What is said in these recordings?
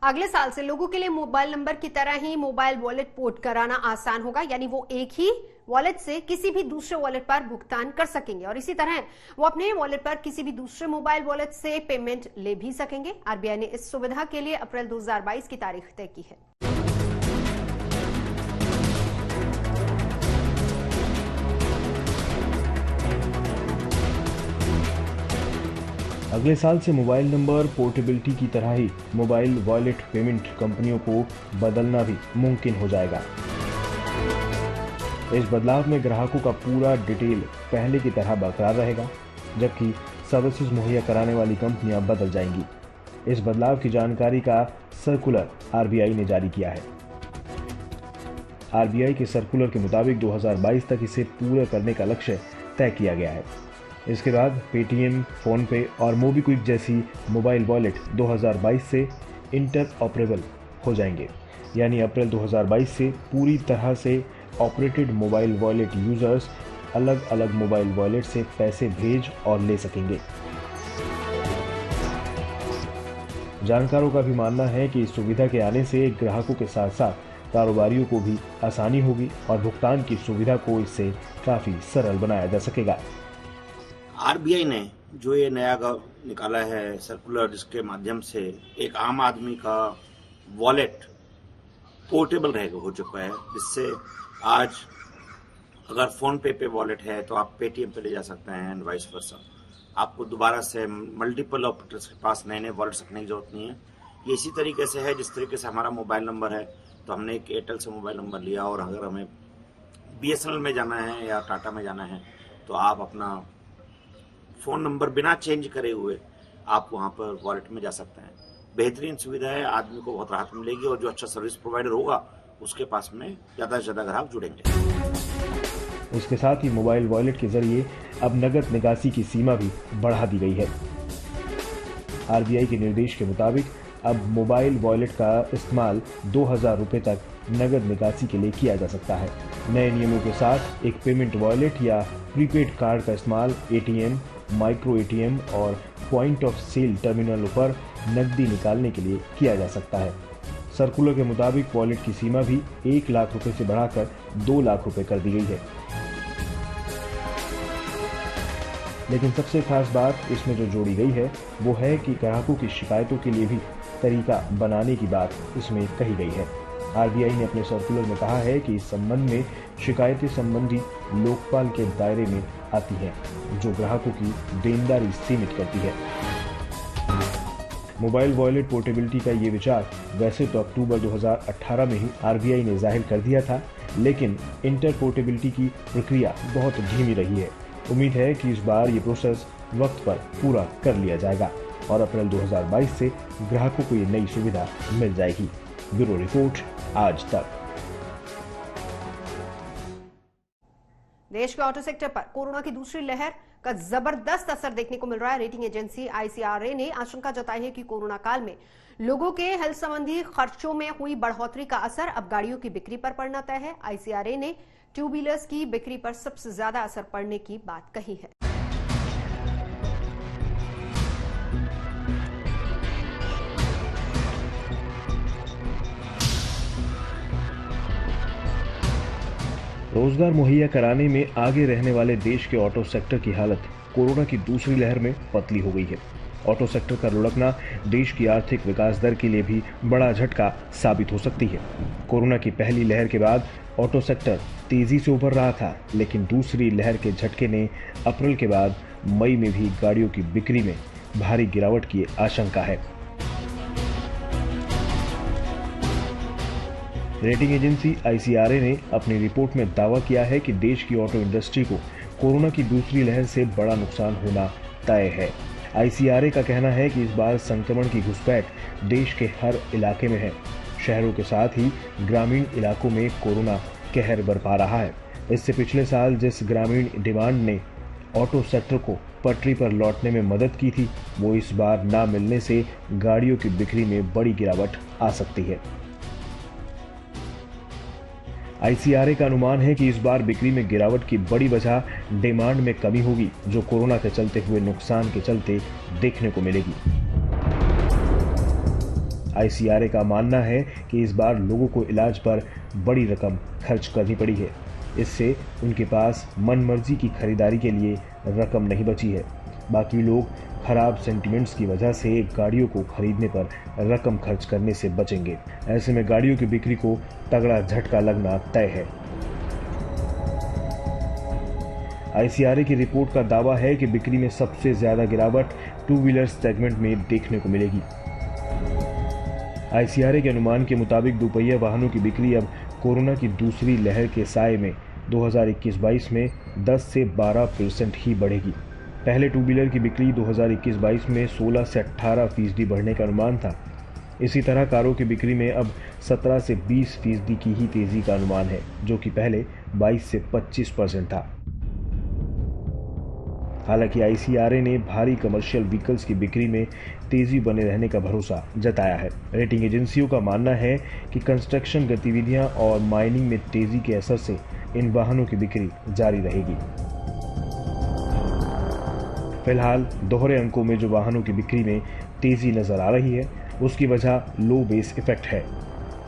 अगले साल से लोगों के लिए मोबाइल नंबर की तरह ही मोबाइल वॉलेट पोर्ट कराना आसान होगा, यानी वो एक ही वॉलेट से किसी भी दूसरे वॉलेट पर भुगतान कर सकेंगे और इसी तरह वो अपने वॉलेट पर किसी भी दूसरे मोबाइल वॉलेट से पेमेंट ले भी सकेंगे। आरबीआई ने इस सुविधा के लिए अप्रैल 2022 की तारीख तय की है। अगले साल से मोबाइल नंबर पोर्टेबिलिटी की तरह ही मोबाइल वॉलेट पेमेंट कंपनियों को बदलना भी मुमकिन हो जाएगा। इस बदलाव में ग्राहकों का पूरा डिटेल पहले की तरह बरकरार रहेगा, जबकि सर्विसेज मुहैया कराने वाली कंपनियां बदल जाएंगी। इस बदलाव की जानकारी का सर्कुलर आरबीआई ने जारी किया है। आरबीआई के सर्कुलर के मुताबिक 2022 तक इसे पूरा करने का लक्ष्य तय किया गया है। इसके बाद पेटीएम, फोनपे और मोबीक्विक जैसी मोबाइल वॉलेट 2022 से इंटर ऑपरेबल हो जाएंगे, यानी अप्रैल 2022 से पूरी तरह से ऑपरेटेड मोबाइल वॉलेट यूजर्स अलग अलग मोबाइल वॉलेट से पैसे भेज और ले सकेंगे। जानकारों का भी मानना है कि इस सुविधा के आने से ग्राहकों के साथ साथ कारोबारियों को भी आसानी होगी और भुगतान की सुविधा को इससे काफी सरल बनाया जा सकेगा। आरबीआई ने जो ये नया निकाला है सर्कुलर, जिसके माध्यम से एक आम आदमी का वॉलेट पोर्टेबल रहेगा हो चुका है, जिससे आज अगर फोन पे वॉलेट है तो आप पेटीएम पे ले जा सकते हैं एंड वाइस वर्सा। आपको दोबारा से मल्टीपल ऑपरेटर्स के पास नए नए वॉलेट्स रखने की जरूरत नहीं है। ये इसी तरीके से है जिस तरीके से हमारा मोबाइल नंबर है, तो हमने एक एयरटेल से मोबाइल नंबर लिया और अगर हमें बीएसएनएल में जाना है या टाटा में जाना है तो आप अपना फोन नंबर बिना चेंज करे हुए आप वहां पर वॉलेट में जा सकते हैं। बेहतरीन सुविधा है, आदमी को बहुत राहत मिलेगी और जो अच्छा सर्विस प्रोवाइडर होगा उसके पास में ज्यादा से ज्यादा ग्राहक जुड़ेंगे। इसके साथ ही मोबाइल वॉलेट के जरिए अब नकद निकासी की सीमा भी बढ़ा दी गई है। आरबीआई के निर्देश के मुताबिक अब मोबाइल वॉलेट का इस्तेमाल 2000 रुपए तक नगद निकासी के लिए किया जा सकता है। नए नियमों के साथ एक पेमेंट वॉलेट या प्रीपेड कार्ड का इस्तेमाल एटीएम, माइक्रो एटीएम और पॉइंट ऑफ सेल टर्मिनलों पर नकदी निकालने के लिए किया जा सकता है। सर्कुलर के मुताबिक वॉलेट की सीमा भी 1 लाख रुपए से बढ़ाकर 2 लाख रुपए कर दी गई है। लेकिन सबसे खास बात इसमें जो जोड़ी गई है वो है कि ग्राहकों की शिकायतों के लिए भी तरीका बनाने की बात इसमें कही गई है। आरबीआई ने अपने सर्कुलर में कहा है कि इस संबंध में शिकायतें संबंधी लोकपाल के दायरे में आती हैं, जो ग्राहकों की देनदारी सीमित करती है। मोबाइल वॉलेट पोर्टेबिलिटी का ये विचार वैसे तो अक्टूबर 2018 में ही आरबीआई ने जाहिर कर दिया था, लेकिन इंटर पोर्टेबिलिटी की प्रक्रिया बहुत धीमी रही है। उम्मीद है कि इस बार ये प्रोसेस वक्त पर पूरा कर लिया जाएगा और अप्रैल 2022 से ग्राहकों को ये नई सुविधा मिल जाएगी। ब्यूरो रिपोर्ट, आज तक। देश के ऑटो सेक्टर पर कोरोना की दूसरी लहर का जबरदस्त असर देखने को मिल रहा है। रेटिंग एजेंसी आईसीआरए ने आशंका जताई है कि कोरोना काल में लोगों के हेल्थ संबंधी खर्चों में हुई बढ़ोतरी का असर अब गाड़ियों की बिक्री पर पड़ना तय है। आईसीआरए ने टू व्हीलर्स की बिक्री पर सबसे ज्यादा असर पड़ने की बात कही है। रोजगार मुहैया कराने में आगे रहने वाले देश के ऑटो सेक्टर की हालत कोरोना की दूसरी लहर में पतली हो गई है। ऑटो सेक्टर का लुढ़कना देश की आर्थिक विकास दर के लिए भी बड़ा झटका साबित हो सकती है। कोरोना की पहली लहर के बाद ऑटो सेक्टर तेजी से उभर रहा था, लेकिन दूसरी लहर के झटके ने अप्रैल के बाद मई में भी गाड़ियों की बिक्री में भारी गिरावट की आशंका है। रेटिंग एजेंसी आईसीआरए ने अपनी रिपोर्ट में दावा किया है कि देश की ऑटो इंडस्ट्री को कोरोना की दूसरी लहर से बड़ा नुकसान होना तय है। आईसीआरए का कहना है कि इस बार संक्रमण की घुसपैठ देश के हर इलाके में है। शहरों के साथ ही ग्रामीण इलाकों में कोरोना कहर बरपा रहा है। इससे पिछले साल जिस ग्रामीण डिमांड ने ऑटो सेक्टर को पटरी पर लौटने में मदद की थी, वो इस बार ना मिलने से गाड़ियों की बिक्री में बड़ी गिरावट आ सकती है। आईसीआरए का अनुमान है कि इस बार बिक्री में गिरावट की बड़ी वजह डिमांड में कमी होगी, जो कोरोना के चलते हुए नुकसान के चलते देखने को मिलेगी। आईसीआरए का मानना है कि इस बार लोगों को इलाज पर बड़ी रकम खर्च करनी पड़ी है। इससे उनके पास मनमर्जी की खरीदारी के लिए रकम नहीं बची है। बाकी लोग खराब सेंटिमेंट्स की वजह से गाड़ियों को खरीदने पर रकम खर्च करने से बचेंगे। ऐसे में गाड़ियों की बिक्री को तगड़ा झटका लगना तय है। आईसीआरए की रिपोर्ट का दावा है कि बिक्री में सबसे ज्यादा गिरावट टू व्हीलर सेगमेंट में देखने को मिलेगी। आईसीआरए के अनुमान के मुताबिक दोपहिया वाहनों की बिक्री अब कोरोना की दूसरी लहर के साए में 2021-22 में 10 से 12% ही बढ़ेगी। पहले टू व्हीलर की बिक्री 2021-22 में 16 से 18% बढ़ने का अनुमान था। इसी तरह कारों की बिक्री में अब 17 से 20% की ही तेजी का अनुमान है, जो कि पहले 22 से 25% था। हालांकि आईसीआरए ने भारी कमर्शियल व्हीकल्स की बिक्री में तेजी बने रहने का भरोसा जताया है। रेटिंग एजेंसियों का मानना है कि कंस्ट्रक्शन गतिविधियां और माइनिंग में तेजी के असर से इन वाहनों की बिक्री जारी रहेगी। फिलहाल दोहरे अंकों में जो वाहनों की बिक्री में तेजी नजर आ रही है, उसकी वजह लो बेस इफेक्ट है।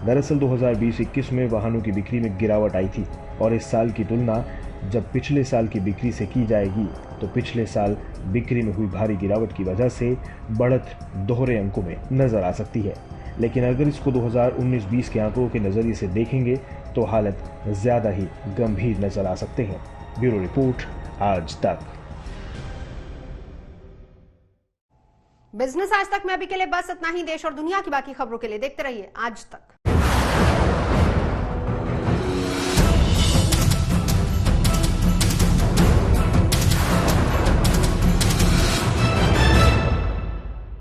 दरअसल 2020-21 में वाहनों की बिक्री में गिरावट आई थी और इस साल की तुलना जब पिछले साल की बिक्री से की जाएगी तो पिछले साल बिक्री में हुई भारी गिरावट की वजह से बढ़त दोहरे अंकों में नजर आ सकती है। लेकिन अगर इसको 2019-20 के आंकड़ों के नजरिए से देखेंगे तो हालत ज्यादा ही गंभीर नजर आ सकते हैं। ब्यूरो रिपोर्ट, आज तक। बिजनेस आज तक में अभी के लिए बस इतना ही। देश और दुनिया की बाकी खबरों के लिए देखते रहिए आज तक।